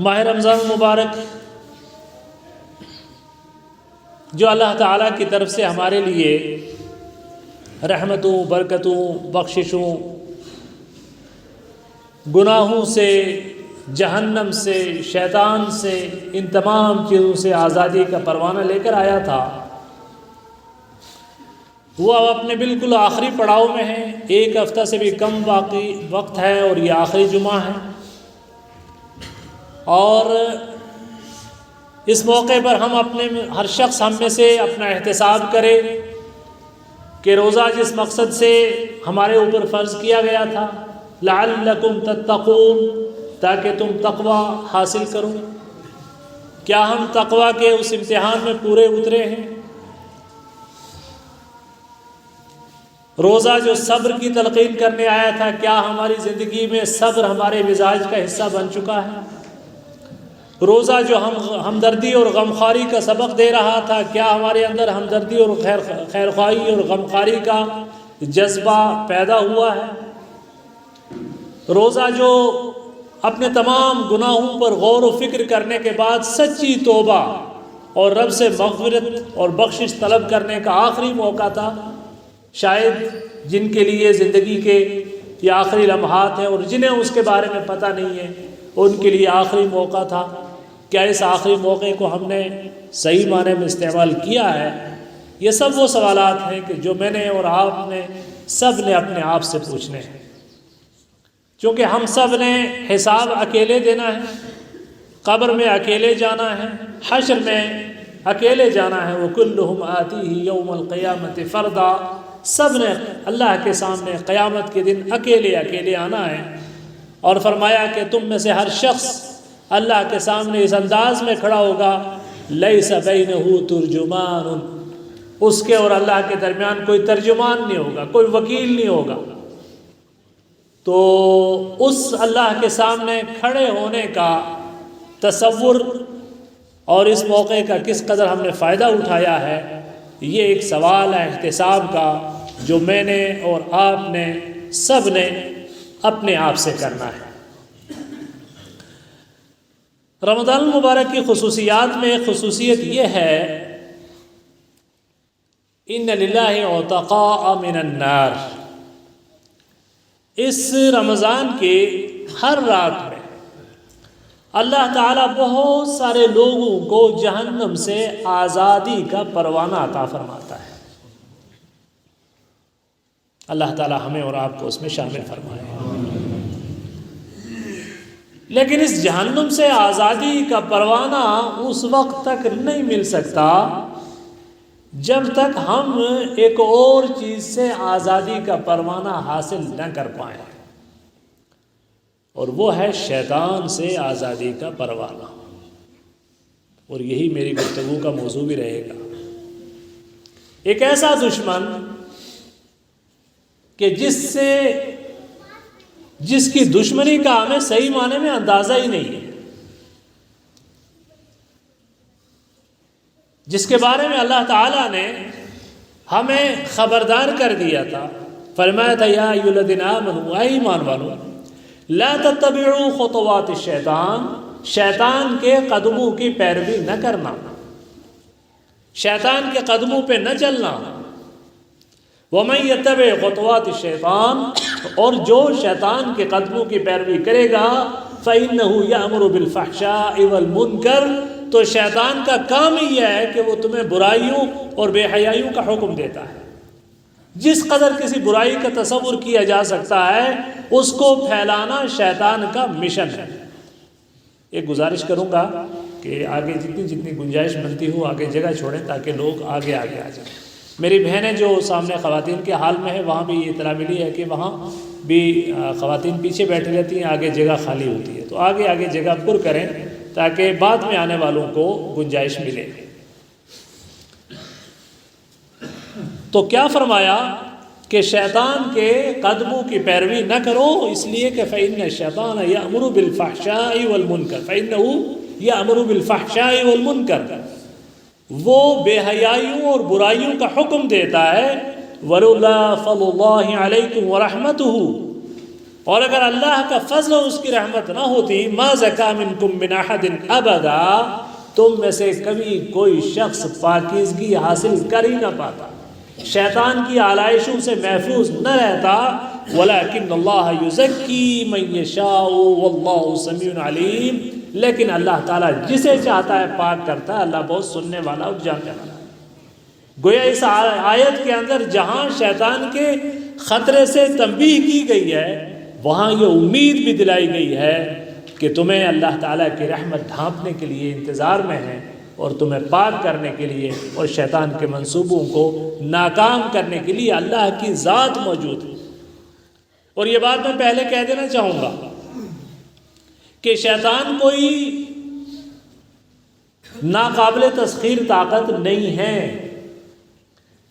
ماہ رمضان مبارک جو اللہ تعالیٰ کی طرف سے ہمارے لیے رحمتوں، برکتوں، بخششوں، گناہوں سے، جہنم سے، شیطان سے، ان تمام چیزوں سے آزادی کا پروانہ لے کر آیا تھا، وہ اب اپنے بالکل آخری پڑاؤ میں ہے۔ ایک ہفتہ سے بھی کم باقی وقت ہے اور یہ آخری جمعہ ہے، اور اس موقع پر ہر شخص ہم میں سے اپنا احتساب کرے کہ روزہ جس مقصد سے ہمارے اوپر فرض کیا گیا تھا، لعلکم تتقون، تاکہ تم تقوی حاصل کرو، کیا ہم تقوی کے اس امتحان میں پورے اترے ہیں؟ روزہ جو صبر کی تلقین کرنے آیا تھا، کیا ہماری زندگی میں صبر ہمارے مزاج کا حصہ بن چکا ہے؟ روزہ جو ہمدردی اور غمخواری کا سبق دے رہا تھا، کیا ہمارے اندر ہمدردی اور خیرخواہی اور غمخواری کا جذبہ پیدا ہوا ہے؟ روزہ جو اپنے تمام گناہوں پر غور و فکر کرنے کے بعد سچی توبہ اور رب سے مغفرت اور بخشش طلب کرنے کا آخری موقع تھا، شاید جن کے لیے زندگی کے یہ آخری لمحات ہیں اور جنہیں اس کے بارے میں پتہ نہیں ہے، ان کے لیے آخری موقع تھا، کیا اس آخری موقع کو ہم نے صحیح معنی میں استعمال کیا ہے؟ یہ سب وہ سوالات ہیں کہ جو میں نے اور آپ نے سب نے اپنے آپ سے پوچھنے ہیں، چونکہ ہم سب نے حساب اکیلے دینا ہے، قبر میں اکیلے جانا ہے، حشر میں اکیلے جانا ہے، وَكُلُّهُمْ آتِيهِ يَوْمَ الْقِيَامَةِ فَرْدًا، سب نے اللہ کے سامنے قیامت کے دن اکیلے آنا ہے۔ اور فرمایا کہ تم میں سے ہر شخص اللہ کے سامنے اس انداز میں کھڑا ہوگا، لیس بینہ ترجمان، اس کے اور اللہ کے درمیان کوئی ترجمان نہیں ہوگا، کوئی وکیل نہیں ہوگا۔ تو اس اللہ کے سامنے کھڑے ہونے کا تصور اور اس موقع کا کس قدر ہم نے فائدہ اٹھایا ہے، یہ ایک سوال ہے احتساب کا، جو میں نے اور آپ نے سب نے اپنے آپ سے کرنا ہے۔ رمضان المبارک کی خصوصیات میں ایک خصوصیت یہ ہے، ان للہ عتقاء من النار، اس رمضان کے ہر رات میں اللہ تعالیٰ بہت سارے لوگوں کو جہنم سے آزادی کا پروانہ عطا فرماتا ہے۔ اللہ تعالیٰ ہمیں اور آپ کو اس میں شامل فرمائے۔ لیکن اس جہنم سے آزادی کا پروانہ اس وقت تک نہیں مل سکتا جب تک ہم ایک اور چیز سے آزادی کا پروانہ حاصل نہ کر پائیں، اور وہ ہے شیطان سے آزادی کا پروانہ، اور یہی میری گفتگو کا موضوع بھی رہے گا۔ ایک ایسا دشمن کہ جس کی دشمنی کا ہمیں صحیح معنی میں اندازہ ہی نہیں ہے، جس کے بارے میں اللہ تعالیٰ نے ہمیں خبردار کر دیا تھا، فرمایا تھا یا ایھا الذین آمنوا، اے ایمان والو، لا تتبعوا خطوات الشیطان، شیطان کے قدموں کی پیروی نہ کرنا، شیطان کے قدموں پہ نہ چلنا۔ وَمَن يَتَّبِعْ خُطُوَاتِ الشَّيْطَانِ، اور جو شیطان کے قدموں کی پیروی کرے گا، فَإِنَّهُ يَأْمُرُ بِالْفَحْشَاءِ وَالْمُنكَرِ، تو شیطان کا کام ہی یہ ہے کہ وہ تمہیں برائیوں اور بے حیائیوں کا حکم دیتا ہے۔ جس قدر کسی برائی کا تصور کیا جا سکتا ہے، اس کو پھیلانا شیطان کا مشن ہے۔ ایک گزارش کروں گا کہ آگے جتنی گنجائش بنتی ہو آگے جگہ چھوڑیں تاکہ لوگ آگے آ جائیں۔ میری بہنیں جو سامنے خواتین کے حال میں ہے، وہاں بھی یہ اطلاع ملی ہے کہ وہاں بھی خواتین پیچھے بیٹھی رہتی ہیں، آگے جگہ خالی ہوتی ہے، تو آگے جگہ پر کریں تاکہ بعد میں آنے والوں کو گنجائش ملے۔ تو کیا فرمایا کہ شیطان کے قدموں کی پیروی نہ کرو، اس لیے کہ فإن الشیطان یأمر بالفحشاء والمنکر، فإنہ یأمر بالفحشاء والمنکر، وہ بے حیائیوں اور برائیوں کا حکم دیتا ہے۔ وَلَوْلَا فَضْلُ اللَّهِ عَلَيْكُمْ وَرَحْمَتُهُ، اور اگر اللہ کا فضل اور اس کی رحمت نہ ہوتی ما زکا منکم من احد ابدا، تم میں سے کبھی کوئی شخص پاکیزگی حاصل کر ہی نہ پاتا، شیطان کی آلائشوں سے محفوظ نہ رہتا۔ ولیکن اللہ یزکی من یشاء واللہ سمیع علیم، لیکن اللہ تعالیٰ جسے چاہتا ہے پاک کرتا ہے، اللہ بہت سننے والا اور جاننے والا ہے۔ گویا اس آیت کے اندر جہاں شیطان کے خطرے سے تنبیہ کی گئی ہے، وہاں یہ امید بھی دلائی گئی ہے کہ تمہیں اللہ تعالیٰ کی رحمت ڈھانپنے کے لیے انتظار میں ہے، اور تمہیں پاک کرنے کے لیے اور شیطان کے منصوبوں کو ناکام کرنے کے لیے اللہ کی ذات موجود ہے۔ اور یہ بات میں پہلے کہہ دینا چاہوں گا کہ شیطان کوئی ناقابل تسخیر طاقت نہیں ہے،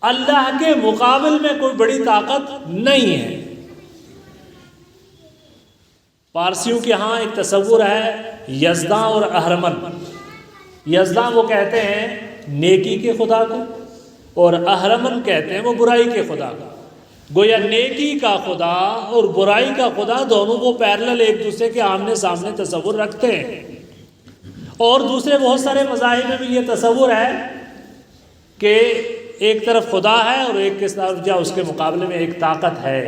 اللہ کے مقابل میں کوئی بڑی طاقت نہیں ہے۔ پارسیوں کے ہاں ایک تصور ہے یزداں اور اہرمن۔ یزداں وہ کہتے ہیں نیکی کے خدا کو، اور اہرمن کہتے ہیں وہ برائی کے خدا کو۔ گویا نیکی کا خدا اور برائی کا خدا دونوں کو پیرلل ایک دوسرے کے آمنے سامنے تصور رکھتے ہیں۔ اور دوسرے بہت سارے مذاہب میں بھی یہ تصور ہے کہ ایک طرف خدا ہے اور ایک کے طرف اس کے مقابلے میں ایک طاقت ہے،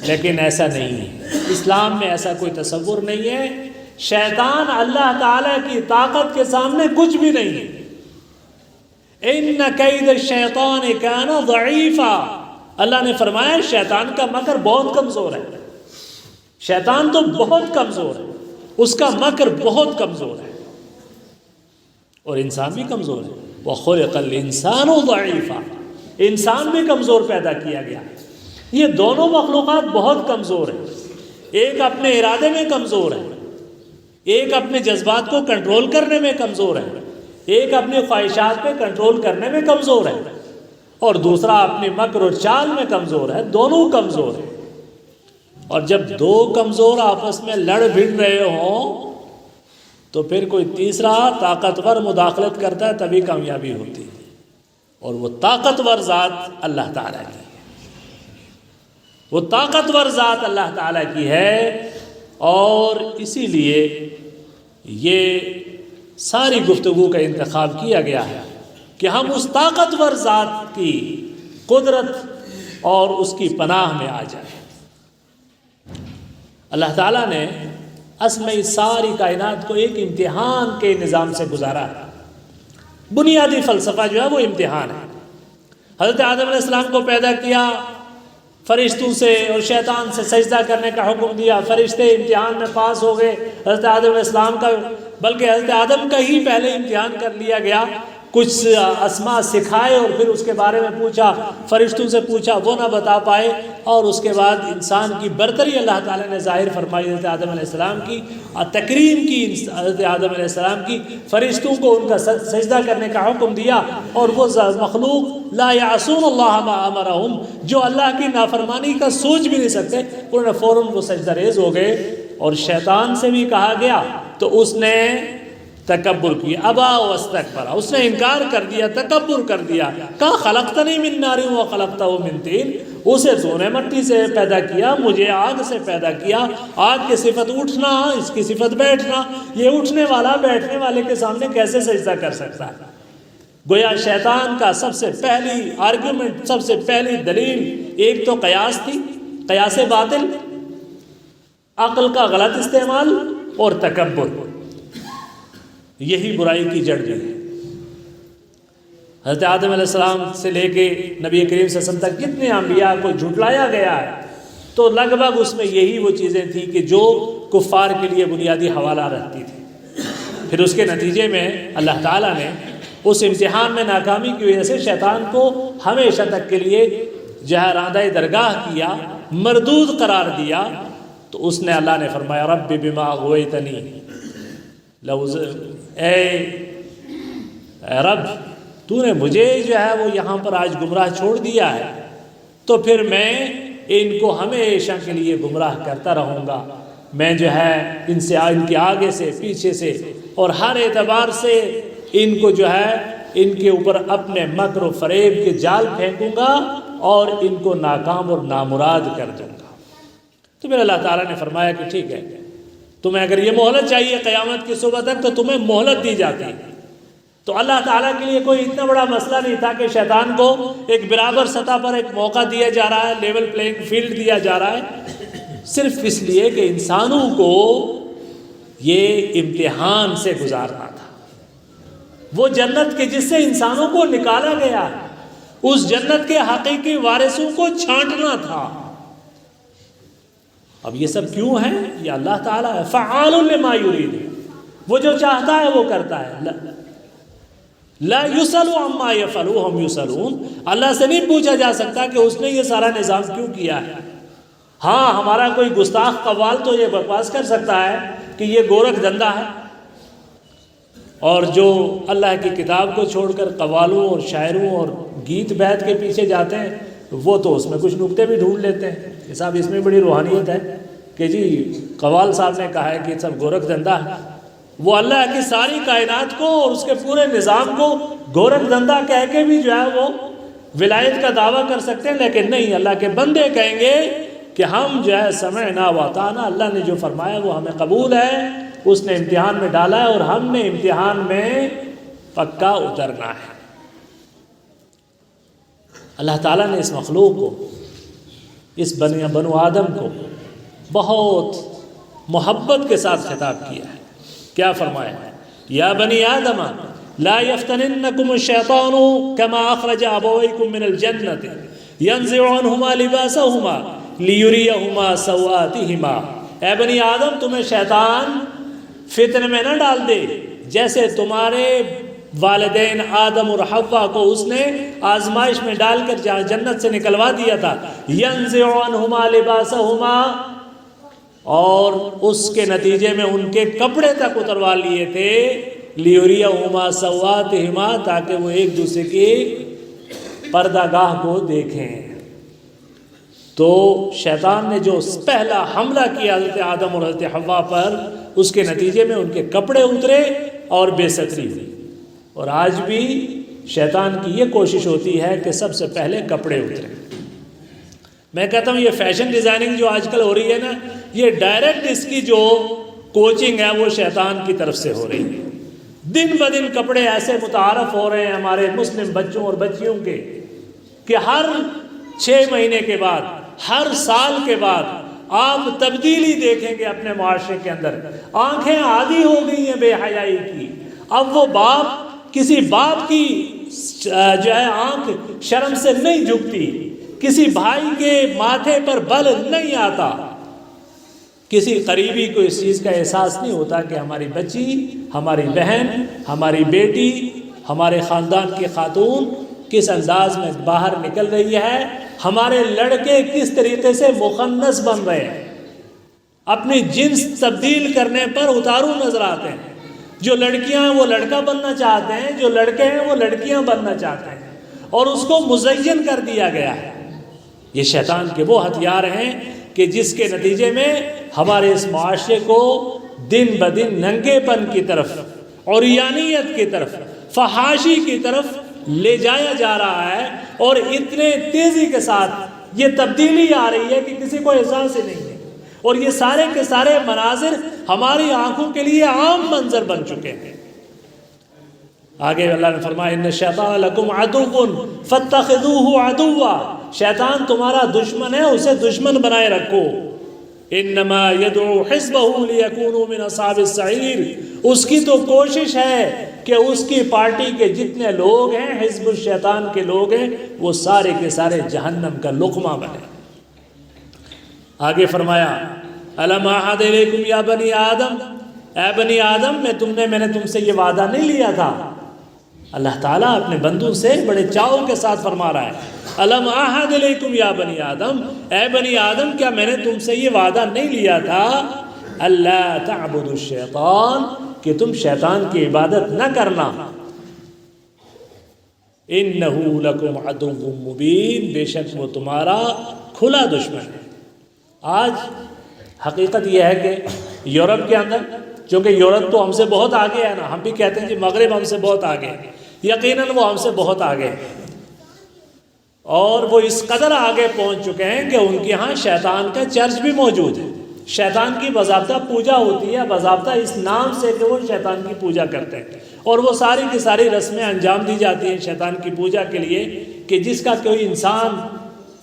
لیکن ایسا نہیں ہے۔ اسلام میں ایسا کوئی تصور نہیں ہے۔ شیطان اللہ تعالیٰ کی طاقت کے سامنے کچھ بھی نہیں ہے۔ ان کید الشیطان کان ضعیفا، اللہ نے فرمایا شیطان کا مکر بہت کمزور ہے۔ شیطان تو بہت کمزور ہے، اس کا مکر بہت کمزور ہے، اور انسان بھی کمزور ہے۔ وَخُلِقَ الْإِنسَانُ ضَعِيفًا، انسان بھی کمزور پیدا کیا گیا۔ یہ دونوں مخلوقات بہت کمزور ہیں، ایک اپنے ارادے میں کمزور ہے، ایک اپنے جذبات کو کنٹرول کرنے میں کمزور ہے، ایک اپنی خواہشات پہ کنٹرول کرنے میں کمزور ہے، اور دوسرا اپنی مکر و چال میں کمزور ہے۔ دونوں کمزور ہیں، اور جب دو کمزور آپس میں لڑ بھڑ رہے ہوں تو پھر کوئی تیسرا طاقتور مداخلت کرتا ہے، تبھی کامیابی ہوتی ہے، اور وہ طاقتور ذات اللہ تعالیٰ کی ہے۔ وہ طاقتور ذات اللہ تعالیٰ کی ہے، اور اسی لیے یہ ساری گفتگو کا انتخاب کیا گیا ہے کہ ہم اس طاقتور ذات کی قدرت اور اس کی پناہ میں آ جائیں۔ اللہ تعالیٰ نے اصل میں اس ساری کائنات کو ایک امتحان کے نظام سے گزارا ہے۔ بنیادی فلسفہ جو ہے وہ امتحان ہے۔ حضرت آدم علیہ السلام کو پیدا کیا، فرشتوں سے اور شیطان سے سجدہ کرنے کا حکم دیا، فرشتے امتحان میں پاس ہو گئے۔ حضرت آدم علیہ السلام کا، بلکہ حضرت آدم کا ہی پہلے امتحان کر لیا گیا، کچھ اسماء سکھائے اور پھر اس کے بارے میں پوچھا، فرشتوں سے پوچھا، وہ نہ بتا پائے، اور اس کے بعد انسان کی برتری اللہ تعالیٰ نے ظاہر فرمائی حضرت آدم علیہ السلام کی، تکریم کی حضرت آدم علیہ السلام کی، فرشتوں کو ان کا سجدہ کرنے کا حکم دیا، اور وہ مخلوق لا یعصون اللہ ما امرہم، جو اللہ کی نافرمانی کا سوچ بھی نہیں سکتے، انہوں نے فوراً وہ سجدہ ریز ہو گئے۔ اور شیطان سے بھی کہا گیا تو اس نے تکبر کیا، ابا واستکبر، اس نے انکار کر دیا، تکبر کر دیا، کہا خلقتنی من نار وخلقتہ من طین، اسے تو نے مٹی سے پیدا کیا، مجھے آگ سے پیدا کیا۔ آگ کی صفت اٹھنا، اس کی صفت بیٹھنا، یہ اٹھنے والا بیٹھنے والے کے سامنے کیسے سجدہ کر سکتا ہے؟ گویا شیطان کا سب سے پہلی آرگومنٹ، سب سے پہلی دلیل ایک تو قیاس تھی، قیاس باطل، عقل کا غلط استعمال، اور تکبر، یہی برائی کی جڑ بھی ہے۔ حضرت آدم علیہ السلام سے لے کے نبی کریم صلی اللہ علیہ وسلم تک جتنے انبیاء کو جھٹلایا گیا ہے، تو لگ بھگ اس میں یہی وہ چیزیں تھیں کہ جو کفار کے لیے بنیادی حوالہ رہتی تھی۔ پھر اس کے نتیجے میں اللہ تعالیٰ نے اس امتحان میں ناکامی کی وجہ سے شیطان کو ہمیشہ تک کے لیے جہراندہ درگاہ کیا، مردود قرار دیا۔ تو اس نے، اللہ نے فرمایا رب بما اغویتنی، اے رب تو نے مجھے جو ہے وہ یہاں پر آج گمراہ چھوڑ دیا ہے، تو پھر میں ان کو ہمیشہ کے لیے گمراہ کرتا رہوں گا۔ میں جو ہے ان سے، ان کے آگے سے، پیچھے سے اور ہر اعتبار سے ان کو جو ہے ان کے اوپر اپنے مکر و فریب کے جال پھینکوں گا اور ان کو ناکام اور نامراد کر دوں گا۔ تو پھر اللہ تعالیٰ نے فرمایا کہ ٹھیک ہے، تمہیں اگر یہ مہلت چاہیے قیامت کی صبح تک تو تمہیں مہلت دی جاتی ہے۔ تو اللہ تعالیٰ کے لیے کوئی اتنا بڑا مسئلہ نہیں تھا کہ شیطان کو ایک برابر سطح پر ایک موقع دیا جا رہا ہے، لیول پلینگ فیلڈ دیا جا رہا ہے، صرف اس لیے کہ انسانوں کو یہ امتحان سے گزارنا تھا۔ وہ جنت کے جس سے انسانوں کو نکالا گیا، اس جنت کے حقیقی وارثوں کو چھانٹنا تھا۔ اب یہ سب کیوں ہے؟ یہ اللہ تعالیٰ ہے، فعال لما یرید، وہ جو چاہتا ہے وہ کرتا ہے۔ لا یسأل عما یفعل وهم یسألون، اللہ سے نہیں پوچھا جا سکتا کہ اس نے یہ سارا نظام کیوں کیا ہے۔ ہاں ہمارا کوئی گستاخ قوال تو یہ بکواس کر سکتا ہے کہ یہ گورکھ دھندا ہے، اور جو اللہ کی کتاب کو چھوڑ کر قوالوں اور شاعروں اور گیت بیت کے پیچھے جاتے ہیں، وہ تو اس میں کچھ نکتے بھی ڈھونڈ لیتے ہیں کہ صاحب اس میں بڑی روحانیت ہے کہ جی قوال صاحب نے کہا ہے کہ سب گورکھ دھندا ہے۔ وہ اللہ کی ساری کائنات کو اور اس کے پورے نظام کو گورکھ دھندا کہہ کے بھی جو ہے وہ ولایت کا دعویٰ کر سکتے ہیں، لیکن نہیں، اللہ کے بندے کہیں گے کہ ہم جو ہے سمعنا واطعنا، اللہ نے جو فرمایا وہ ہمیں قبول ہے، اس نے امتحان میں ڈالا ہے اور ہم نے امتحان میں پکا اترنا ہے۔ اللہ تعالیٰ نے اس مخلوق کو، اس بنو آدم کو بہت محبت کے ساتھ خطاب کیا ہے۔ کیا فرمایا؟ یا بنی آدم لا یفتننکم الشیطان کما اخرج ابویکم من الجنت ینزع عنہما لباسہما لیریہما سوآتہما، اے بنی آدم تمہیں شیطان فتنے میں نہ ڈال دے جیسے تمہارے والدین آدم اور حوا کو اس نے آزمائش میں ڈال کر جہاں جنت سے نکلوا دیا تھا، ینزع عنہما لباسہما، اور اس کے نتیجے میں ان کے کپڑے تک اتروا لیے تھے، لیریہما سوآتہما، تاکہ وہ ایک دوسرے کی پردہ گاہ کو دیکھیں۔ تو شیطان نے جو پہلا حملہ کیا حضرت آدم اور حضرت حوا پر، اس کے نتیجے میں ان کے کپڑے اترے اور بے ستری ہوئی۔ اور آج بھی شیطان کی یہ کوشش ہوتی ہے کہ سب سے پہلے کپڑے اترے۔ میں کہتا ہوں یہ فیشن ڈیزائننگ جو آج کل ہو رہی ہے نا، یہ ڈائریکٹ اس کی جو کوچنگ ہے وہ شیطان کی طرف سے ہو رہی ہے۔ دن بدن کپڑے ایسے متعارف ہو رہے ہیں ہمارے مسلم بچوں اور بچیوں کے کہ ہر 6 مہینے کے بعد، ہر سال کے بعد آپ تبدیلی دیکھیں گے اپنے معاشرے کے اندر۔ آنکھیں عادی ہو گئی ہیں بے حیائی کی، اب وہ باپ، کسی باپ کی جو ہے آنکھ شرم سے نہیں جھکتی، کسی بھائی کے ماتھے پر بل نہیں آتا، کسی قریبی کو اس چیز کا احساس نہیں ہوتا کہ ہماری بچی، ہماری بہن، ہماری بیٹی، ہمارے خاندان کی خاتون کس انداز میں باہر نکل رہی ہے، ہمارے لڑکے کس طریقے سے مخنث بن رہے ہیں، اپنی جنس تبدیل کرنے پر اتارو نظر آتے ہیں۔ جو لڑکیاں ہیں وہ لڑکا بننا چاہتے ہیں، جو لڑکے ہیں وہ لڑکیاں بننا چاہتے ہیں، اور اس کو مزین کر دیا گیا ہے۔ یہ شیطان کے وہ ہتھیار ہیں کہ جس کے نتیجے میں ہمارے اس معاشرے کو دن بدن ننگے پن کی طرف، عریانیت کی طرف، فحاشی کی طرف لے جایا جا رہا ہے، اور اتنے تیزی کے ساتھ یہ تبدیلی آ رہی ہے کہ کسی کو احساس ہی نہیں ہے، اور یہ سارے کے سارے مناظر ہماری آنکھوں کے لیے عام منظر بن چکے ہیں۔ آگے اللہ نے فرمایا ان الشیطان لکم عدو فاتخذوہ عدوا، شیطان تمہارا دشمن ہے، اسے دشمن بنائے رکھو۔ انما یدعو حزبہ لیکونوا من اصحاب السعیر، اس کی تو کوشش ہے کہ اس کی پارٹی کے جتنے لوگ ہیں، حزب الشیطان کے لوگ ہیں، وہ سارے کے سارے جہنم کا لقمہ بنے۔ آگے فرمایا الم اعہد الیکم یا بنی آدم، اے بنی آدم میں نے تم سے یہ وعدہ نہیں لیا تھا۔ اللہ تعالیٰ اپنے بندوں سے بڑے چاؤ کے ساتھ فرما رہا ہے الم اعہد الیکم یا بنی آدم، اے بنی آدم کیا میں نے تم سے یہ وعدہ نہیں لیا تھا اللہ تعبدوا الشیطان، کہ تم شیطان کی عبادت نہ کرنا، انہ لکم عدو مبین، بے شک وہ تمہارا کھلا دشمن ہے۔ آج حقیقت یہ ہے کہ یورپ کے اندر، چونکہ یورپ تو ہم سے بہت آگے ہے نا، ہم بھی کہتے ہیں جی مغرب ہم سے بہت آگے ہے، یقیناً وہ ہم سے بہت آگے ہے، اور وہ اس قدر آگے پہنچ چکے ہیں کہ ان کے ہاں شیطان کا چرچ بھی موجود ہے. شیطان کی باضابطہ پوجا ہوتی ہے، باضابطہ اس نام سے کہ وہ شیطان کی پوجا کرتے ہیں، اور وہ ساری کی ساری رسمیں انجام دی جاتی ہیں شیطان کی پوجا کے لیے، کہ جس کا کوئی انسان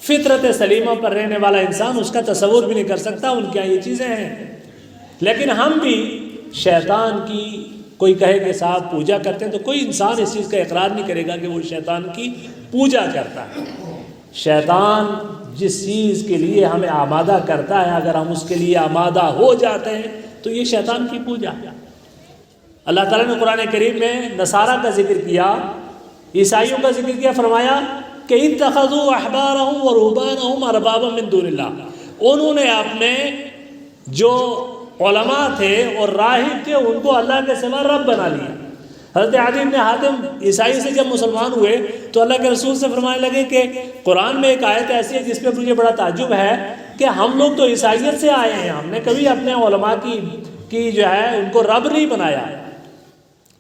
فطرت سلیمہ پر رہنے والا انسان اس کا تصور بھی نہیں کر سکتا. ان کے یہاں یہ چیزیں ہیں. لیکن ہم بھی شیطان کی کوئی کہے کہ صاحب پوجا کرتے ہیں تو کوئی انسان اس چیز کا اقرار نہیں کرے گا کہ وہ شیطان کی پوجا کرتا ہے. شیطان جس چیز کے لیے ہمیں آمادہ کرتا ہے، اگر ہم اس کے لیے آمادہ ہو جاتے ہیں تو یہ شیطان کی پوجا. اللہ تعالیٰ نے قرآن کریم میں نصارہ کا ذکر کیا، عیسائیوں کا ذکر کیا، فرمایا کہ اتخذوا احبارهم ورهبانهم اربابا من دون اللہ. انہوں نے اپنے جو علماء تھے اور راہب تھے ان کو اللہ کے سوا رب بنا لیا. حضرت عدی بن حاتم عیسائی سے جب مسلمان ہوئے تو اللہ کے رسول سے فرمانے لگے کہ قرآن میں ایک آیت ایسی ہے جس پہ مجھے بڑا تعجب ہے کہ ہم لوگ تو عیسائیت سے آئے ہیں، ہم نے کبھی اپنے علماء کی جو ہے ان کو رب نہیں بنایا.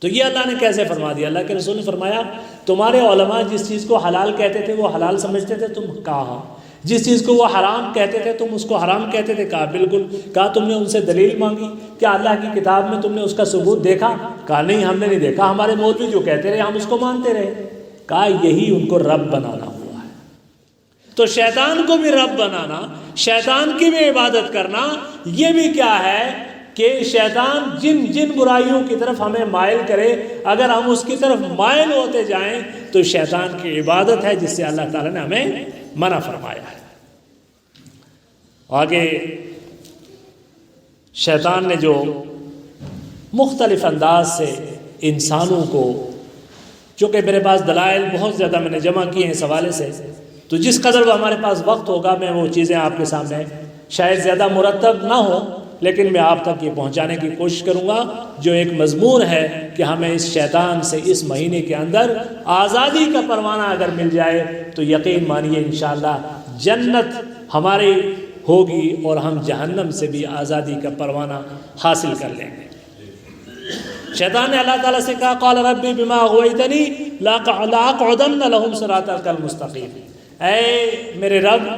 تو یہ اللہ نے کیسے فرما دیا؟ اللہ کے رسول نے فرمایا تمہارے علماء جس چیز کو حلال کہتے تھے وہ حلال سمجھتے تھے، تم کہا جس چیز کو وہ حرام کہتے تھے تم اس کو حرام کہتے تھے، کہا بالکل. کہا تم نے ان سے دلیل مانگی؟ کیا اللہ کی کتاب میں تم نے اس کا ثبوت دیکھا؟ کہا نہیں ہم نے نہیں دیکھا، ہمارے مولوی جو کہتے رہے ہم اس کو مانتے رہے. کہا یہی ان کو رب بنانا ہوا ہے. تو شیطان کو بھی رب بنانا، شیطان کی بھی عبادت کرنا، یہ بھی کیا ہے کہ شیطان جن برائیوں کی طرف ہمیں مائل کرے، اگر ہم اس کی طرف مائل ہوتے جائیں تو شیطان کی عبادت ہے جس سے اللہ تعالیٰ نے ہمیں منع فرمایا ہے. آگے شیطان نے جو مختلف انداز سے انسانوں کو، چونکہ میرے پاس دلائل بہت زیادہ میں نے جمع کیے ہیں اس حوالے سے، تو جس قدر وہ ہمارے پاس وقت ہوگا میں وہ چیزیں آپ کے سامنے شاید زیادہ مرتب نہ ہو، لیکن میں آپ تک یہ پہنچانے کی کوشش کروں گا جو ایک مضمون ہے کہ ہمیں اس شیطان سے اس مہینے کے اندر آزادی کا پروانہ اگر مل جائے تو یقین مانیے انشاءاللہ جنت ہماری ہوگی اور ہم جہنم سے بھی آزادی کا پروانہ حاصل کر لیں گے. شیطان نے اللہ تعالیٰ سے کہا قال ربی بما اغویتنی لاقعدن لهم صراطک المستقیم. اے میرے رب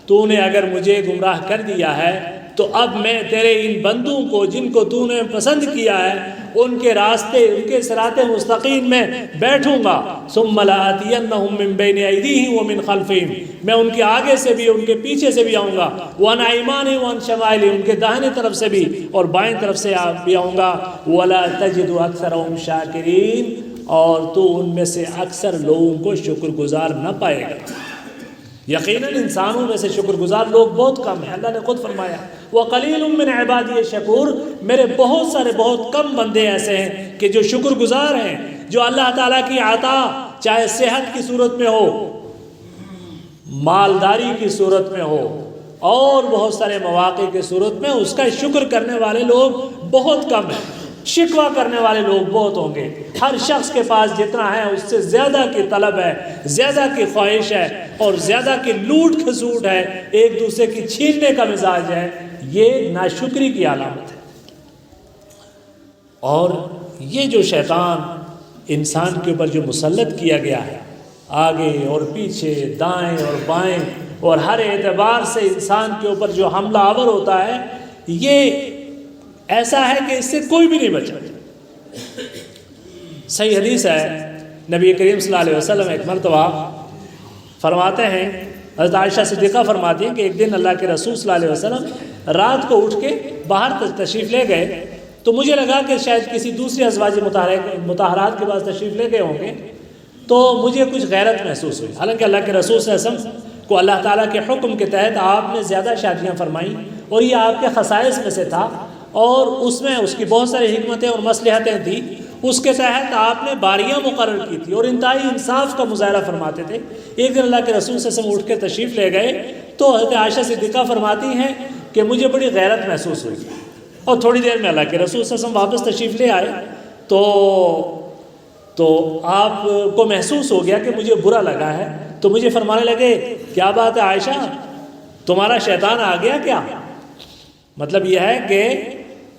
تو نے اگر مجھے گمراہ کر دیا ہے تو اب میں تیرے ان بندوں کو جن کو تو نے پسند کیا ہے ان کے راستے، ان کے صراط مستقیم میں بیٹھوں گا. ثم لآتینہم من بین ایدیہم ومن خلفہم، میں ان کے آگے سے بھی ان کے پیچھے سے بھی آؤں گا. وعن ایمانہم وعن شمائلہم، ان کے داہنے طرف سے بھی اور بائیں طرف سے بھی آؤں گا. ولا تجد اکثرہم شاکرین، اور تو ان میں سے اکثر لوگوں کو شکر گزار نہ پائے گا. یقیناً انسانوں میں سے شکر گزار لوگ بہت کم ہیں. اللہ نے خود فرمایا وَقَلِيلٌ مِّنْ عِبَادِيَ الشَّكُورُ، میرے بہت کم بندے ایسے ہیں کہ جو شکر گزار ہیں، جو اللہ تعالیٰ کی عطا چاہے صحت کی صورت میں ہو، مالداری کی صورت میں ہو اور بہت سارے مواقع کی صورت میں اس کا شکر کرنے والے لوگ بہت کم ہیں. شکوہ کرنے والے لوگ بہت ہوں گے. ہر شخص کے پاس جتنا ہے اس سے زیادہ کی طلب ہے، زیادہ کی خواہش ہے اور زیادہ کی لوٹ کھسوٹ ہے، ایک دوسرے کی چھیننے کا مزاج ہے. یہ ناشکری کی علامت ہے. اور یہ جو شیطان انسان کے اوپر جو مسلط کیا گیا ہے، آگے اور پیچھے، دائیں اور بائیں اور ہر اعتبار سے انسان کے اوپر جو حملہ آور ہوتا ہے، یہ ایسا ہے کہ اس سے کوئی بھی نہیں بچا. صحیح حدیث ہے، نبی کریم صلی اللہ علیہ وسلم ایک مرتبہ فرماتے ہیں، حضرت عائشہ صدیقہ فرماتی ہیں کہ ایک دن اللہ کے رسول صلی اللہ علیہ وسلم رات کو اٹھ کے باہر تشریف لے گئے تو مجھے لگا کہ شاید کسی دوسری ازواج مطہرات کے پاس تشریف لے گئے ہوں گے، تو مجھے کچھ غیرت محسوس ہوئی. حالانکہ اللہ کے رسول صلی اللہ علیہ وسلم کو اللہ تعالیٰ کے حکم کے تحت آپ نے زیادہ شادیاں فرمائیں اور یہ آپ کے خصائص میں سے تھا اور اس میں اس کی بہت ساری حکمتیں اور مصلحتیں تھیں. اس کے تحت آپ نے باریاں مقرر کی تھی اور انتہائی انصاف کا مظاہرہ فرماتے تھے. ایک دن اللہ کے رسول صلی اللہ علیہ وسلم اٹھ کے تشریف لے گئے تو حضرت عائشہ صدیقہ فرماتی ہیں کہ مجھے بڑی غیرت محسوس ہوئی اور تھوڑی دیر میں اللہ کے رسول صلی اللہ علیہ وسلم واپس تشریف لے آئے تو آپ کو محسوس ہو گیا کہ مجھے برا لگا ہے. تو مجھے فرمانے لگے کیا بات ہے عائشہ، تمہارا شیطان آ گیا کیا؟ مطلب یہ ہے کہ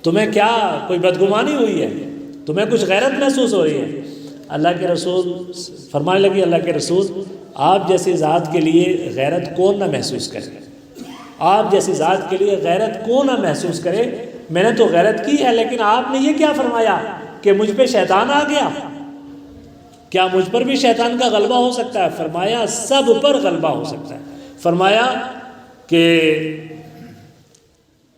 تمہیں کیا کوئی بدگمانی ہوئی ہے، تمہیں کچھ غیرت محسوس ہو رہی ہے؟ اللہ کے رسول فرمانے لگی اللہ کے رسول آپ جیسی ذات کے لیے غیرت کون نہ محسوس کرے، آپ جیسی ذات کے لیے غیرت کون نہ محسوس کرے، میں نے تو غیرت کی ہے، لیکن آپ نے یہ کیا فرمایا کہ مجھ پہ شیطان آ گیا، کیا مجھ پر بھی شیطان کا غلبہ ہو سکتا ہے؟ فرمایا سب پر غلبہ ہو سکتا ہے۔ فرمایا کہ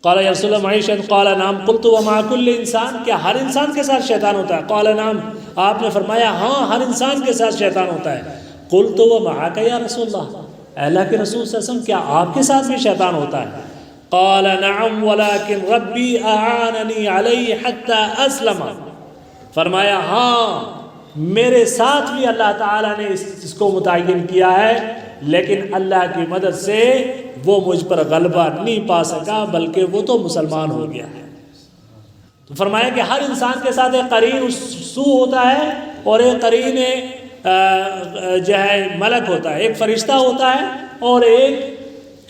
قال یا رسول اللہ معیشت، قال نعم، قلت ومع کل انسان، کیا ہر انسان کے ساتھ شیطان ہوتا ہے؟ قال نعم، آپ نے فرمایا ہاں ہر انسان کے ساتھ شیطان ہوتا ہے۔ قلت ومعک یا رسول اللہ، اللہ کے رسول صلی اللہ علیہ وسلم کیا آپ کے ساتھ بھی شیطان ہوتا ہے؟ قال نعم ولكن ربی اعاننی علیہ حتی اسلم، فرمایا ہاں میرے ساتھ بھی اللہ تعالیٰ نے اس کو متعین کیا ہے، لیکن اللہ کی مدد سے وہ مجھ پر غلبہ نہیں پا سکا، بلکہ وہ تو مسلمان ہو گیا ہے۔ تو فرمایا کہ ہر انسان کے ساتھ ایک قرین سو ہوتا ہے اور ایک قرین جو ہے ملک ہوتا ہے، ایک فرشتہ ہوتا ہے اور ایک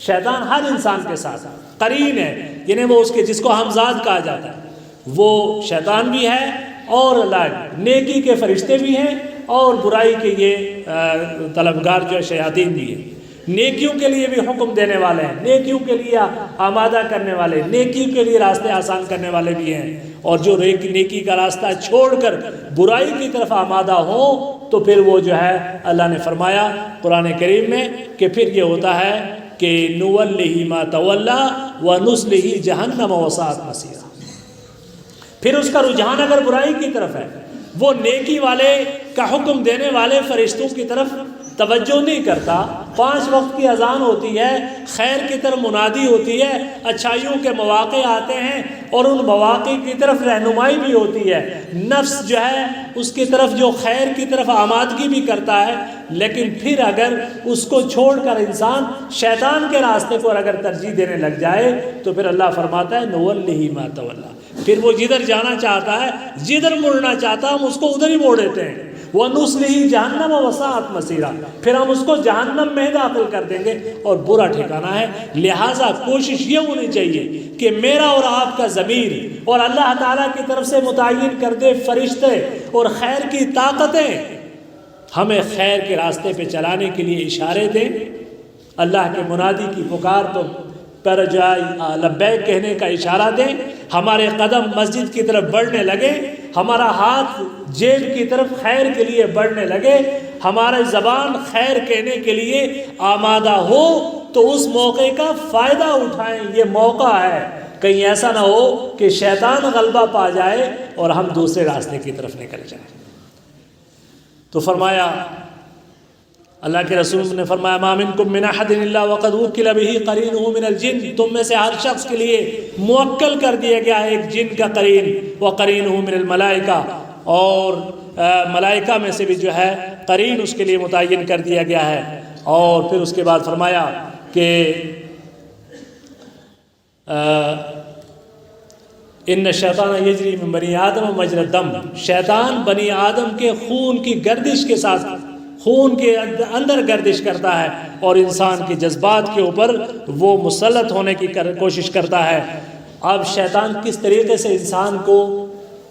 شیطان ہر انسان کے ساتھ قرین ہے، یعنی وہ اس کے جس کو ہمزاد کہا جاتا ہے، وہ شیطان بھی ہے اور اللہ نیکی کے فرشتے بھی ہیں اور برائی کے یہ طلبگار جو شیاطین بھی ہیں، نیکیوں کے لیے بھی حکم دینے والے ہیں، نیکیوں کے لیے آمادہ کرنے والے، نیکیوں کے لیے راستے آسان کرنے والے بھی ہیں، اور جو نیکی کا راستہ چھوڑ کر برائی کی طرف آمادہ ہوں تو پھر وہ جو ہے اللہ نے فرمایا قرآن کریم میں کہ پھر یہ ہوتا ہے کہ نوَلِّهِ مَا تَوَلَّى وَنُصْلِهِ جَهَنَّمَ وَسَاءَتْ مَصِيرًا، پھر اس کا رجحان اگر برائی کی طرف ہے، وہ نیکی والے کا حکم دینے والے فرشتوں کی طرف توجہ نہیں کرتا، 5 وقت کی اذان ہوتی ہے، خیر کی طرف منادی ہوتی ہے، اچھائیوں کے مواقع آتے ہیں اور ان مواقع کی طرف رہنمائی بھی ہوتی ہے، نفس جو ہے اس کی طرف جو خیر کی طرف آمادگی بھی کرتا ہے، لیکن پھر اگر اس کو چھوڑ کر انسان شیطان کے راستے کو اگر ترجیح دینے لگ جائے تو پھر اللہ فرماتا ہے نوَلِّهِ مَا تَوَلَّى، پھر وہ جدھر جانا چاہتا ہے، جدھر مڑنا چاہتا ہے ہم اس کو ادھر ہی موڑ دیتے ہیں، وَنُصْلِهِ جَهَنَّمَ وَسَاءَتْ مَصِيرًا، پھر ہم اس کو جہنم میں داخل کر دیں گے اور برا ٹھکانہ ہے۔ لہٰذا کوشش یہ ہونی چاہیے کہ میرا اور آپ کا ضمیر اور اللہ تعالیٰ کی طرف سے متعین کردے فرشتے اور خیر کی طاقتیں ہمیں خیر کے راستے پہ چلانے کے لیے اشارے دیں، اللہ کے منادی کی پکار پر جائے لبیک کہنے کا اشارہ دیں، ہمارے قدم مسجد کی طرف بڑھنے لگے، ہمارا ہاتھ جیب کی طرف خیر کے لیے بڑھنے لگے، ہمارا زبان خیر کہنے کے لیے آمادہ ہو تو اس موقع کا فائدہ اٹھائیں، یہ موقع ہے، کہیں ایسا نہ ہو کہ شیطان غلبہ پا جائے اور ہم دوسرے راستے کی طرف نکل جائیں۔ تو فرمایا اللہ کے رسول نے فرمایا ما منکم من احد الا وقد وکل به قرینہ من الجن، تم میں سے ہر شخص کے لیے موکل کر دیا گیا ہے ایک جن کا قرین، وقرینہ من الملائکہ، اور ملائکہ میں سے بھی جو ہے قرین اس کے لیے متعین کر دیا گیا ہے۔ اور پھر اس کے بعد فرمایا کہ ان الشیطان یجری من بنی آدم مجری الدم، شیطان بنی آدم کے خون کی گردش کے ساتھ خون کے اندر گردش کرتا ہے اور انسان کے جذبات کے اوپر وہ مسلط ہونے کی کوشش کرتا ہے۔ اب شیطان کس طریقے سے انسان کو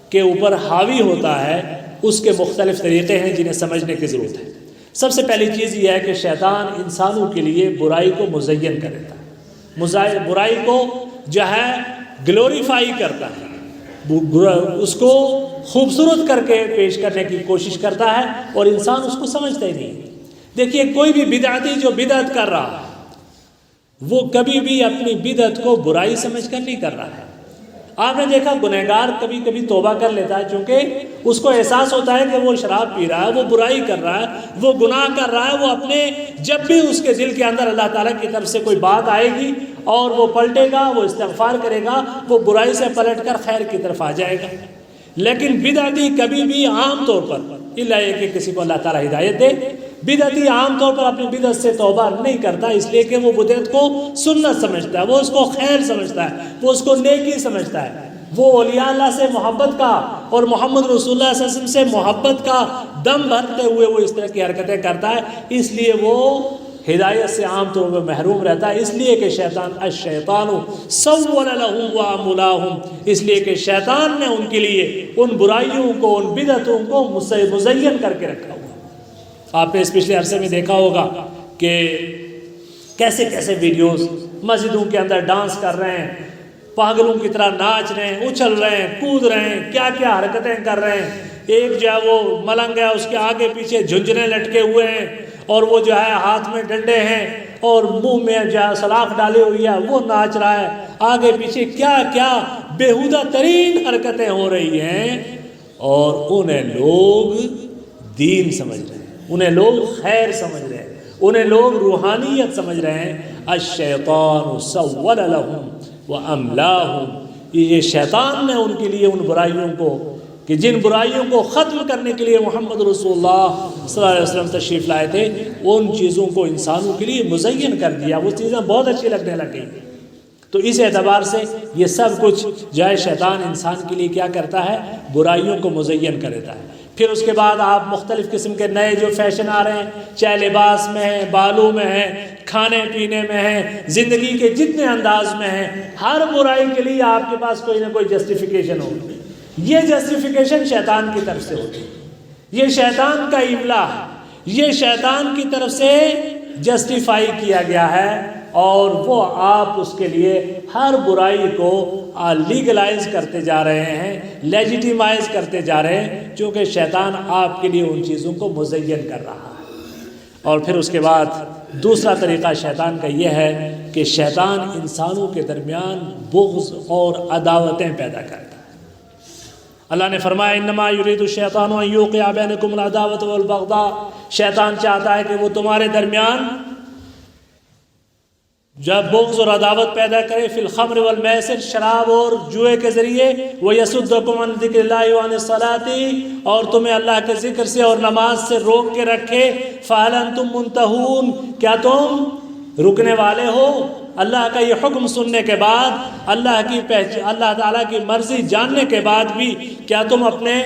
کے اوپر حاوی ہوتا ہے، اس کے مختلف طریقے ہیں جنہیں سمجھنے کی ضرورت ہے۔ سب سے پہلی چیز یہ ہے کہ شیطان انسانوں کے لیے برائی کو مزین کر دیتا ہے، برائی کو جو ہے گلوریفائی کرتا ہے، اس کو خوبصورت کر کے پیش کرنے کی کوشش کرتا ہے اور انسان اس کو سمجھتا ہی نہیں۔ دیکھیے کوئی بھی بدعتی جو بدعت کر رہا ہے وہ کبھی بھی اپنی بدعت کو برائی سمجھ کر نہیں کر رہا ہے۔ آپ نے دیکھا گنہگار کبھی کبھی توبہ کر لیتا ہے، چونکہ اس کو احساس ہوتا ہے کہ وہ شراب پی رہا ہے، وہ برائی کر رہا ہے، وہ گناہ کر رہا ہے، وہ اپنے جب بھی اس کے دل کے اندر اللہ تعالیٰ کی طرف سے کوئی بات آئے گی اور وہ پلٹے گا، وہ استغفار کرے گا، وہ برائی سے پلٹ کر خیر کی طرف آ جائے گا۔ لیکن بدعتی کبھی بھی عام طور پر الا یہ کہ کسی کو اللہ تعالیٰ ہدایت دے، بدعتی عام طور پر اپنی بدعت سے توبہ نہیں کرتا، اس لیے کہ وہ بدعت کو سنت سمجھتا ہے، وہ اس کو خیر سمجھتا ہے، وہ اس کو نیکی سمجھتا ہے، وہ اولیاء اللہ سے محبت کا اور محمد رسول اللہ صلی اللہ علیہ وسلم سے محبت کا دم بھرتے ہوئے وہ اس طرح کی حرکتیں کرتا ہے، اس لیے وہ ہدایت سے عام طور پر محروم رہتا ہے، اس لیے کہ شیطان الشیطان سول لهم واعملاهم، اس لیے کہ شیطان نے ان کے لیے ان برائیوں کو، ان بدعتوں کو مزین کر کے رکھا ہوا۔ آپ نے اس پچھلے عرصے میں دیکھا ہوگا کہ کیسے کیسے ویڈیوز مسجدوں کے اندر ڈانس کر رہے ہیں، پاگلوں کی طرح ناچ رہے ہیں، اچھل رہے ہیں، کود رہے ہیں، کیا کیا حرکتیں کر رہے ہیں۔ ایک جو ہے وہ ملنگ ہے، اس کے آگے پیچھے جھنجھنے لٹکے ہوئے ہیں، اور وہ جو ہے ہاتھ میں ڈنڈے ہیں، اور منہ میں جو ہے سلاخ ڈالی ہوئی ہے، وہ ناچ رہا ہے، آگے پیچھے کیا کیا بےہودہ ترین حرکتیں ہو رہی ہیں، اور انہیں لوگ دین سمجھ رہے ہیں، انہیں لوگ خیر سمجھ رہے ہیں، انہیں لوگ روحانیت سمجھ رہے ہیں۔ الشیطان سول لهم واملاهم، یہ شیطان نے ان کے لیے ان برائیوں کو، کہ جن برائیوں کو ختم کرنے کے لیے محمد رسول اللہ صلی اللہ علیہ وسلم تشریف لائے تھے، ان چیزوں کو انسانوں کے لیے مزین کر دیا، وہ چیزیں بہت اچھی لگنے لگ گئی۔ تو اس اعتبار سے یہ سب کچھ جو ہے شیطان انسان کے لیے کیا کرتا ہے، برائیوں کو مزین کر دیتا ہے۔ پھر اس کے بعد آپ مختلف قسم کے نئے جو فیشن آ رہے ہیں، چاہے لباس میں ہیں، بالوں میں ہیں، کھانے پینے میں ہیں، زندگی کے جتنے انداز میں ہیں، ہر برائی کے لیے آپ کے پاس کوئی نہ کوئی جسٹیفیکیشن ہوگی۔ یہ جسٹیفیکیشن شیطان کی طرف سے ہوتی ہے، یہ شیطان کا املا ہے، یہ شیطان کی طرف سے جسٹیفائی کیا گیا ہے، اور وہ آپ اس کے لیے ہر برائی کو لیگلائز کرتے جا رہے ہیں، لیجیٹیمائز کرتے جا رہے ہیں، چونکہ شیطان آپ کے لیے ان چیزوں کو مزین کر رہا ہے۔ اور پھر اس کے بعد دوسرا طریقہ شیطان کا یہ ہے کہ شیطان انسانوں کے درمیان بغض اور عداوتیں پیدا کرتا ہے۔ اللہ نے فرمایا انما یرید الشیطان ان یوقع بینکم العداوۃ والبغضاء، شیطان چاہتا ہے کہ وہ تمہارے درمیان جب بغض اور عداوت پیدا کرے، فی الخمر والمیسر، شراب اور جوئے کے ذریعے، وَيَصُدَّكُمْ عَنْ ذِكْرِ اللَّهِ وَعَنِ الصَّلَاةِ، اور تمہیں اللہ کے ذکر سے اور نماز سے روک کے رکھے، فَهَلْ أَنْتُمْ مُنْتَهُونَ، کیا تم رکنے والے ہو؟ اللہ کا یہ حکم سننے کے بعد، اللہ تعالیٰ کی مرضی جاننے کے بعد بھی کیا تم اپنے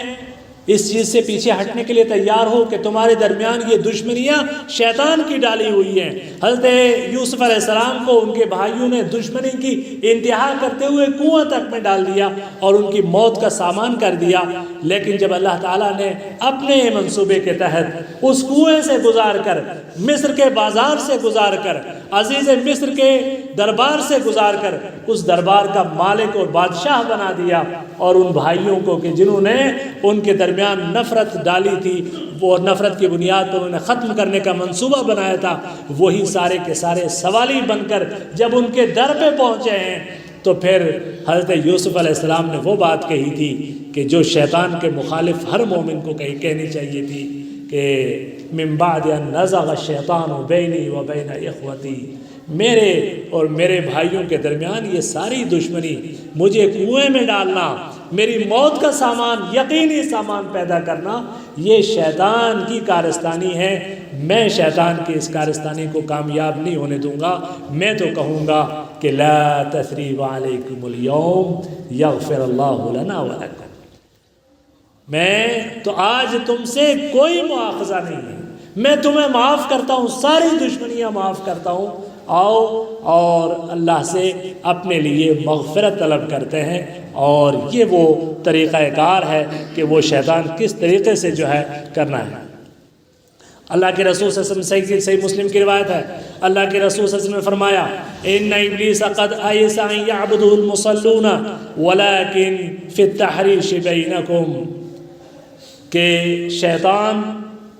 اس چیز سے پیچھے ہٹنے کے لیے تیار ہو کہ تمہارے درمیان یہ دشمنیاں شیطان کی ڈالی ہوئی ہیں؟ حضرت یوسف علیہ السلام کو ان کے بھائیوں نے دشمنی کی انتہا کرتے ہوئے کنواں تک میں ڈال دیا اور ان کی موت کا سامان کر دیا، لیکن جب اللہ تعالیٰ نے اپنے منصوبے کے تحت اس کنویں سے گزار کر، مصر کے بازار سے گزار کر، عزیز مصر کے دربار سے گزار کر اس دربار کا مالک اور بادشاہ بنا دیا، اور ان بھائیوں کو کہ جنہوں نے ان کے درمیان نفرت ڈالی تھی، وہ نفرت کی بنیاد پر انہیں ختم کرنے کا منصوبہ بنایا تھا، وہی سارے کے سارے سوالی بن کر جب ان کے در پہ پہنچے ہیں، تو پھر حضرت یوسف علیہ السلام نے وہ بات کہی تھی کہ جو شیطان کے مخالف ہر مومن کو کہنی چاہیے تھی کہ من بعد ان نزغ الشیطان بینی و بین اخوتی، میرے اور میرے بھائیوں کے درمیان یہ ساری دشمنی، مجھے کنویں میں ڈالنا، میری موت کا سامان، یقینی سامان پیدا کرنا، یہ شیطان کی کارستانی ہے۔ میں شیطان کی اس کارستانی کو کامیاب نہیں ہونے دوں گا۔ میں تو کہوں گا کہ لا تثریب علیکم اليوم یغفر اللہ لنا ولکم، میں تو آج تم سے کوئی مواخذہ نہیں ہے، میں تمہیں معاف کرتا ہوں، ساری دشمنیاں معاف کرتا ہوں، آؤ اور اللہ سے اپنے لیے مغفرت طلب کرتے ہیں۔ اور یہ وہ طریقہ کار ہے کہ وہ شیطان کس طریقے سے جو ہے کرنا ہے۔ اللہ کے رسول صلی اللہ علیہ وسلم، صحیح مسلم کی روایت ہے، اللہ کے رسول صلی اللہ علیہ وسلم نے فرمایا ان ابلیس قد ایس ان یعبده المصلون ولکن فی التحریش بینکم، کہ شیطان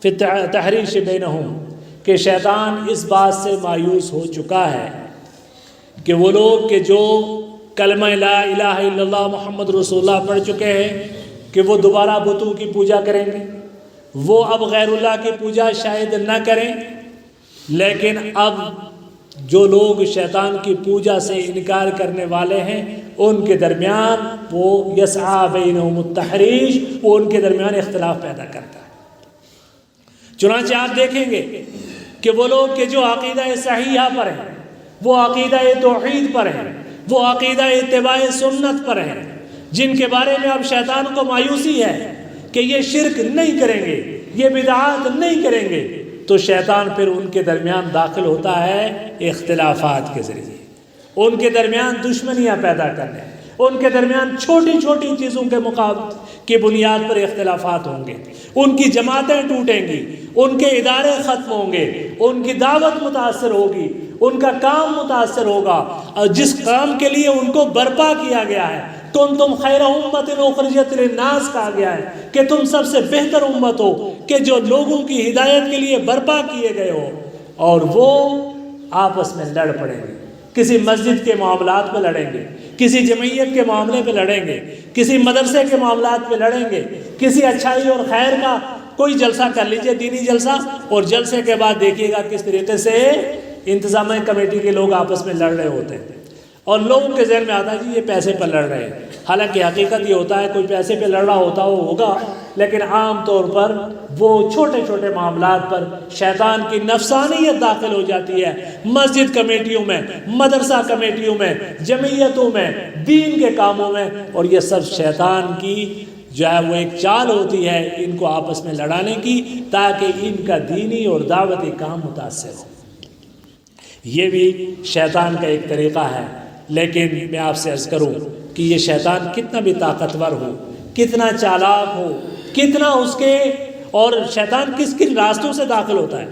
فی التحریش بینہم، کہ شیطان اس بات سے مایوس ہو چکا ہے کہ وہ لوگ کہ جو کلمہ لا الہ الا اللہ محمد رسول اللہ پڑھ چکے ہیں کہ وہ دوبارہ بتوں کی پوجا کریں گے، وہ اب غیر اللہ کی پوجا شاید نہ کریں، لیکن اب جو لوگ شیطان کی پوجا سے انکار کرنے والے ہیں ان کے درمیان وہ یسعی بینہم التحریش، وہ ان کے درمیان اختلاف پیدا کرتا ہے۔ چنانچہ آپ دیکھیں گے کہ وہ لوگ کہ جو عقیدہ صحیحہ پر ہیں، وہ عقیدہ توحید پر ہیں، وہ عقیدہ اتباع سنت پر ہیں، جن کے بارے میں اب شیطان کو مایوسی ہے کہ یہ شرک نہیں کریں گے، یہ بدعات نہیں کریں گے، تو شیطان پھر ان کے درمیان داخل ہوتا ہے اختلافات کے ذریعے، ان کے درمیان دشمنیاں پیدا کرنے، ان کے درمیان چھوٹی چھوٹی چیزوں کی بنیاد پر اختلافات ہوں گے، ان کی جماعتیں ٹوٹیں گی، ان کے ادارے ختم ہوں گے، ان کی دعوت متاثر ہوگی، ان کا کام متاثر ہوگا، اور جس کام کے لیے ان کو برپا کیا گیا ہے، کنتم خیر امت اخرجت للناس کہا گیا ہے کہ تم سب سے بہتر امت ہو کہ جو لوگوں کی ہدایت کے لیے برپا کیے گئے ہو، اور وہ آپس میں لڑ پڑیں گے، کسی مسجد کے معاملات پہ لڑیں گے، کسی جمعیت کے معاملے پہ لڑیں گے، کسی مدرسے کے معاملات پہ لڑیں گے، کسی اچھائی اور خیر کا کوئی جلسہ کر لیجئے، دینی جلسہ، اور جلسے کے بعد دیکھیے گا کس طریقے سے انتظامیہ کمیٹی کے لوگ آپس میں لڑ رہے ہوتے ہیں، اور لوگوں کے ذہن میں آتا ہے جی یہ پیسے پر لڑ رہے ہیں، حالانکہ حقیقت یہ ہوتا ہے کوئی پیسے پہ لڑ رہا ہوتا ہوگا، لیکن عام طور پر وہ چھوٹے چھوٹے معاملات پر شیطان کی نفسانیت داخل ہو جاتی ہے، مسجد کمیٹیوں میں، مدرسہ کمیٹیوں میں، جمعیتوں میں، دین کے کاموں میں، اور یہ سب شیطان کی جو ہے وہ ایک چال ہوتی ہے ان کو آپس میں لڑانے کی، تاکہ ان کا دینی اور دعوتی کام متاثر ہو۔ یہ بھی شیطان کا ایک طریقہ ہے، لیکن میں آپ سے عرض کروں کہ یہ شیطان کتنا بھی طاقتور ہو، کتنا چالاک ہو، کتنا اس کے، اور شیطان کس کن راستوں سے داخل ہوتا ہے،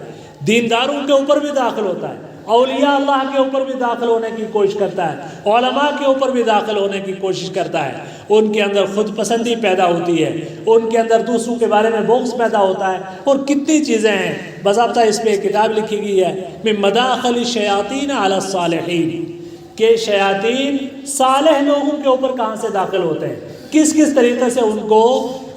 دینداروں کے اوپر بھی داخل ہوتا ہے، اولیاء اللہ کے اوپر بھی داخل ہونے کی کوشش کرتا ہے، علماء کے اوپر بھی داخل ہونے کی کوشش کرتا ہے، ان کے اندر خود پسندی پیدا ہوتی ہے، ان کے اندر دوسروں کے بارے میں بغض پیدا ہوتا ہے، اور کتنی چیزیں ہیں، باضابطہ اس پہ ایک کتاب لکھی گئی ہے من مداخل الشیاطین علی الصالحین، کہ شیاطین صالح لوگوں کے اوپر کہاں سے داخل ہوتے ہیں، کس کس طریقے سے ان کو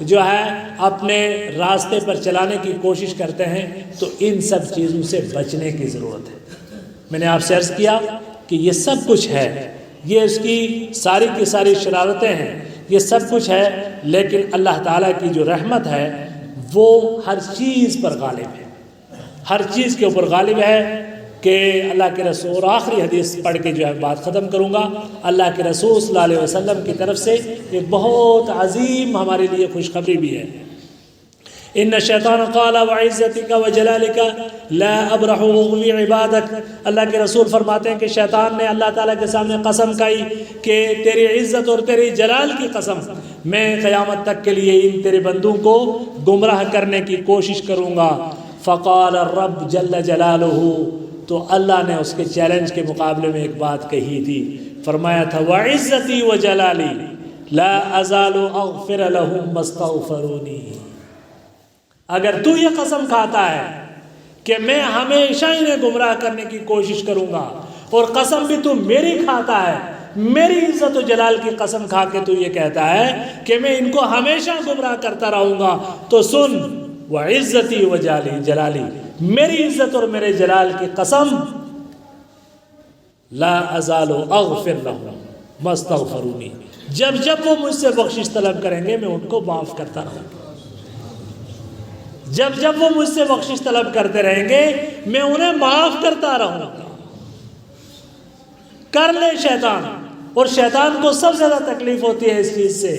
جو ہے اپنے راستے پر چلانے کی کوشش کرتے ہیں، تو ان سب چیزوں سے بچنے کی ضرورت ہے۔ میں نے آپ سے عرض کیا کہ یہ سب کچھ ہے، یہ اس کی ساری شرارتیں ہیں، یہ سب کچھ ہے، لیکن اللہ تعالیٰ کی جو رحمت ہے وہ ہر چیز پر غالب ہے، ہر چیز کے اوپر غالب ہے، کہ اللہ کے رسول، اور آخری حدیث پڑھ کے جو ہے بات ختم کروں گا، اللہ کے رسول صلی اللہ علیہ وسلم کی طرف سے ایک بہت عظیم ہمارے لیے خوشخبری بھی ہے۔ ان الشیطان قال وعزتک وجلالک لا ابرح اغوی عبادک، اللہ کے رسول فرماتے ہیں کہ شیطان نے اللہ تعالیٰ کے سامنے قسم کھائی کہ تیری عزت اور تیری جلال کی قسم، میں قیامت تک کے لیے ان تیرے بندوں کو گمراہ کرنے کی کوشش کروں گا۔ فقال الرب جل جلالہ، تو اللہ نے اس کے چیلنج کے مقابلے میں ایک بات کہی تھی، فرمایا تھا وعزتی وجلالی لا ازال اغفر لهم ما استغفرونی، اگر تو یہ قسم کھاتا ہے کہ میں ہمیشہ انہیں گمراہ کرنے کی کوشش کروں گا، اور قسم بھی تو میری کھاتا ہے، میری عزت و جلال کی قسم کھا کے تو یہ کہتا ہے کہ میں ان کو ہمیشہ گمراہ کرتا رہوں گا، تو سن وعزتی وجلالی، میری عزت اور میرے جلال کی قسم، لا ازال اغفر لهم ما استغفرونی، جب جب وہ مجھ سے بخشش طلب کریں گے میں ان کو معاف کرتا رہوں گا، جب جب وہ مجھ سے بخشش طلب کرتے رہیں گے میں انہیں معاف کرتا رہوں گا۔ کر لے شیطان، اور شیطان کو سب سے زیادہ تکلیف ہوتی ہے اس چیز سے،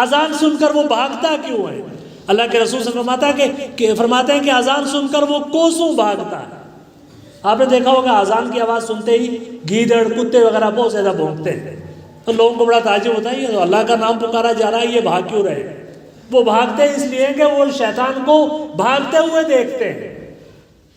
اذان سن کر وہ بھاگتا کیوں ہے؟ اللہ کے رسول صلی اللہ علیہ وسلم فرماتے ہیں کہ اذان سن کر وہ کوسوں بھاگتا ہے۔ آپ نے دیکھا ہوگا اذان کی آواز سنتے ہی گیدڑ، کتے وغیرہ بہت زیادہ بھونکتے ہیں، تو لوگوں کو بڑا تعجب ہوتا ہے یہ تو اللہ کا نام پکارا جا رہا ہے، یہ بھاگ کیوں رہے؟ وہ بھاگتے اس لیے کہ وہ شیطان کو بھاگتے ہوئے دیکھتے ہیں،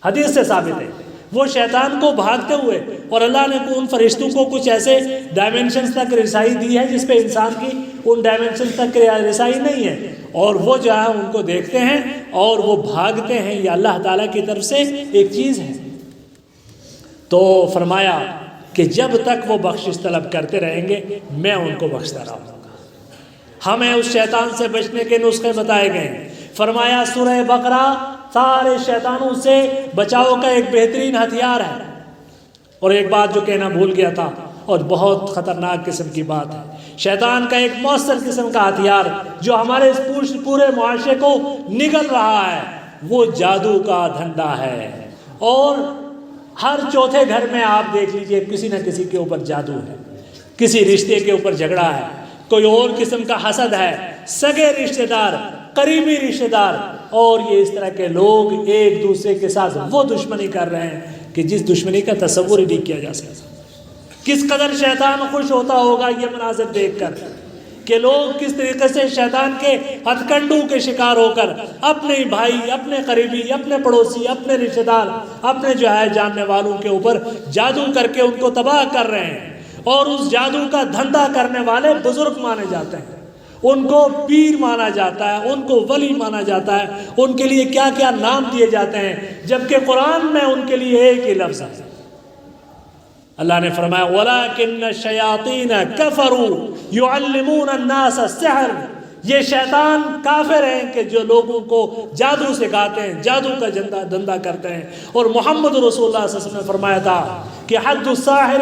حدیث سے ثابت ہے، وہ شیطان کو بھاگتے ہوئے، اور اللہ نے ان فرشتوں کو کچھ ایسے ڈائمنشنز تک رسائی دی ہے جس پہ انسان کی ان ڈائمنشنز تک رسائی نہیں ہے، اور وہ جو ہے ان کو دیکھتے ہیں اور وہ بھاگتے ہیں، یہ اللہ تعالیٰ کی طرف سے ایک چیز ہے۔ تو فرمایا کہ جب تک وہ بخشش طلب کرتے رہیں گے میں ان کو بخشتا رہوں گا۔ ہمیں اس شیطان سے بچنے کے نسخے بتائے گئے ہیں، فرمایا سورہ بقرہ سارے شیطانوں سے بچاؤ کا ایک بہترین ہتھیار ہے۔ اور ایک بات جو کہنا بھول گیا تھا اور بہت خطرناک قسم کی بات ہے، شیطان کا ایک مؤثر قسم کا ہتھیار جو ہمارے اس پورے معاشرے کو نگل رہا ہے، وہ جادو کا دھندا ہے، اور ہر چوتھے گھر میں آپ دیکھ لیجئے کسی نہ کسی کے اوپر جادو ہے، کسی رشتے کے اوپر جھگڑا ہے، کوئی اور قسم کا حسد ہے، سگے رشتہ دار، قریبی رشتہ دار اور یہ اس طرح کے لوگ ایک دوسرے کے ساتھ وہ دشمنی کر رہے ہیں کہ جس دشمنی کا تصور ہی نہیں کیا جا سکتا۔ کس قدر شیطان خوش ہوتا ہوگا یہ مناظر دیکھ کر کہ لوگ کس طریقے سے شیطان کے ہتھ کنڈو کے شکار ہو کر اپنے بھائی، اپنے قریبی، اپنے پڑوسی، اپنے رشتہ دار، اپنے جو ہے جاننے والوں کے اوپر جادو کر کے ان کو تباہ کر رہے ہیں۔ اور اس جادو کا دھندا کرنے والے بزرگ مانے جاتے ہیں، ان کو پیر مانا جاتا ہے، ان کو ولی مانا جاتا ہے، ان کے لیے کیا کیا نام دیے جاتے ہیں، جبکہ قرآن میں ان کے لیے ایک ہی لفظ ہے۔ اللہ نے فرمایا وَلَكِنَّ الشَّيَاطِينَ كَفَرُوا يُعَلِّمُونَ النَّاسَ السِّحْرَ، یہ شیطان کافر ہیں کہ جو لوگوں کو جادو سکھاتے ہیں، جادو کا دھندا کرتے ہیں۔ اور محمد رسول اللہ صلی اللہ علیہ وسلم نے فرمایا تھا کہ حد الساحر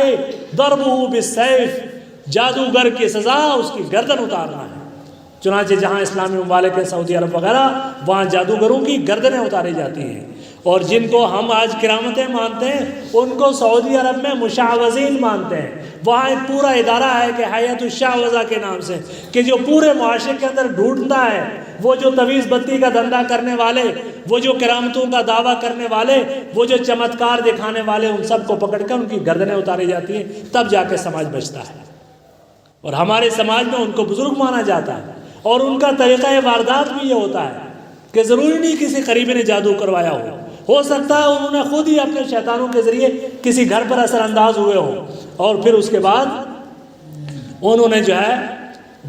ضربه بالسیف، جادوگر کی سزا اس کی گردن اتارنا ہے۔ چنانچہ جہاں اسلامی ممالک ہیں، سعودی عرب وغیرہ، وہاں جادوگروں کی گردنیں اتاری جاتی ہیں، اور جن کو ہم آج کرامتیں مانتے ہیں ان کو سعودی عرب میں مشعوذین مانتے ہیں۔ وہاں ایک پورا ادارہ ہے کہ حیات الشعوذہ کے نام سے، کہ جو پورے معاشرے کے اندر ڈھونڈتا ہے وہ جو تویز بتی کا دھندا کرنے والے، وہ جو کرامتوں کا دعویٰ کرنے والے، وہ جو چمتکار دکھانے والے، ان سب کو پکڑ کر ان کی گردنیں اتاری جاتی ہیں، تب جا کے سماج بچتا ہے۔ اور ہمارے سماج میں ان کو بزرگ مانا جاتا ہے، اور ان کا طریقہ واردات بھی یہ ہوتا ہے کہ ضروری نہیں کسی قریبی نے جادو کروایا ہو سکتا ہے انہوں نے خود ہی اپنے شیطانوں کے ذریعے کسی گھر پر اثر انداز ہوئے ہوں، اور پھر اس کے بعد انہوں نے جو ہے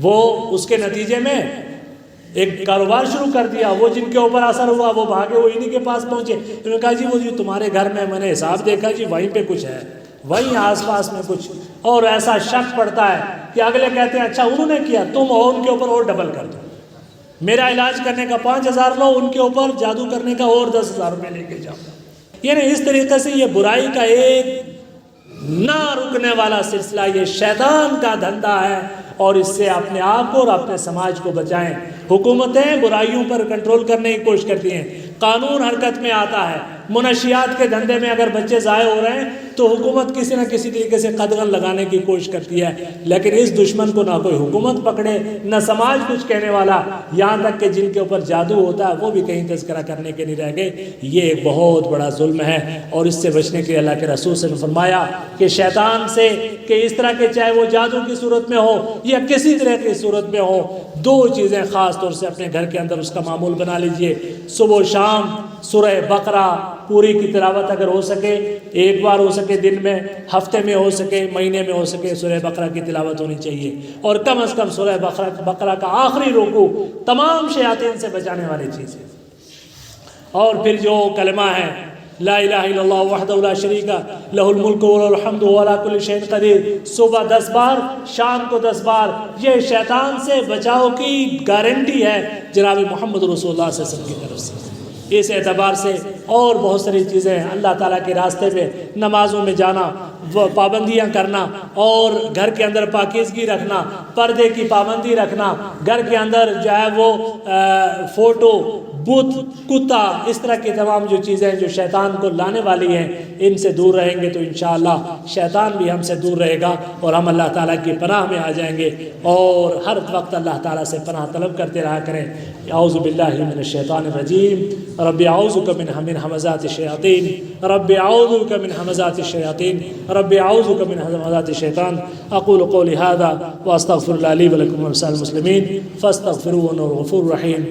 وہ اس کے نتیجے میں ایک کاروبار شروع کر دیا۔ وہ جن کے اوپر اثر ہوا وہ بھاگے، وہ انہی کے پاس پہنچے، انہوں نے کہا جی وہ جی تمہارے گھر میں نے حساب دیکھا جی وہیں پہ کچھ ہے، وہیں آس پاس میں کچھ، اور ایسا شک پڑتا ہے کہ اگلے کہتے ہیں اچھا انہوں نے کیا، تم اور ان کے اوپر اور ڈبل کر دو، میرا علاج کرنے کا 5000 لو، ان کے اوپر جادو کرنے کا اور 10,000 روپے لے کے جاؤ۔ یعنی اس طریقے سے یہ برائی کا ایک نہ رکنے والا سلسلہ، یہ شیطان کا دھندا ہے، اور اس سے اپنے آپ کو اور اپنے سماج کو بچائیں۔ حکومتیں برائیوں پر کنٹرول کرنے کی کوشش کرتی ہیں، قانون حرکت میں آتا ہے، منشیات کے دھندے میں اگر بچے ضائع ہو رہے ہیں تو حکومت کسی نہ کسی طریقے سے قدغن لگانے کی کوشش کرتی ہے، لیکن اس دشمن کو نہ کوئی حکومت پکڑے نہ سماج کچھ کہنے والا، یہاں تک کہ جن کے اوپر جادو ہوتا ہے وہ بھی کہیں تذکرہ کرنے کے نہیں رہ گئے۔ یہ ایک بہت بڑا ظلم ہے، اور اس سے بچنے کے لیے اللہ کے رسول صلی اللہ علیہ وسلم نے فرمایا کہ شیطان سے کہ اس طرح کے چاہے وہ جادو کی صورت میں ہو یا کسی طرح کی صورت میں ہو، دو چیزیں خاص طور سے اپنے گھر کے اندر اس کا معمول بنا لیجئے۔ صبح و شام سورہ بقرہ پوری کی تلاوت اگر ہو سکے، ایک بار ہو سکے دن میں، ہفتے میں ہو سکے، مہینے میں ہو سکے، سورہ بقرہ کی تلاوت ہونی چاہیے، اور کم از کم سورہ بقرہ کا آخری رکوع تمام شیاطین سے بچانے والی چیز ہے۔ اور پھر جو کلمہ ہے لا الہ الا اللہ وحدہ لا شریک لہ الملک ولہ الحمد وهو علی کل شیء قدیر، صبح 10 بار، شام کو 10 بار، یہ شیطان سے بچاؤ کی گارنٹی ہے جناب محمد رسول اللہ صلی اللہ علیہ وسلم کی طرف سے۔ اس اعتبار سے اور بہت ساری چیزیں، اللہ تعالیٰ کے راستے میں نمازوں میں جانا، پابندیاں کرنا، اور گھر کے اندر پاکیزگی رکھنا، پردے کی پابندی رکھنا، گھر کے اندر جو ہے وہ فوٹو، بت، کتا، اس طرح کی تمام جو چیزیں جو شیطان کو لانے والی ہیں، ان سے دور رہیں گے تو انشاءاللہ شیطان بھی ہم سے دور رہے گا، اور ہم اللہ تعالیٰ کی پناہ میں آ جائیں گے، اور ہر وقت اللہ تعالیٰ سے پناہ طلب کرتے رہا کریں۔ اعوذ باللہ من الشیطان الرجیم، رب اعوذ بک من ہمزات الشیاطین، رب اعوذ بک من ہمزات الشیاطین، رب اعوذ بک من ہمزات الشیطان۔ اقول قولی ھذا واستغفر اللہ لی ولکم ولسائر المسلمین فاستغفروہ انہ هو الغفور الرحیم۔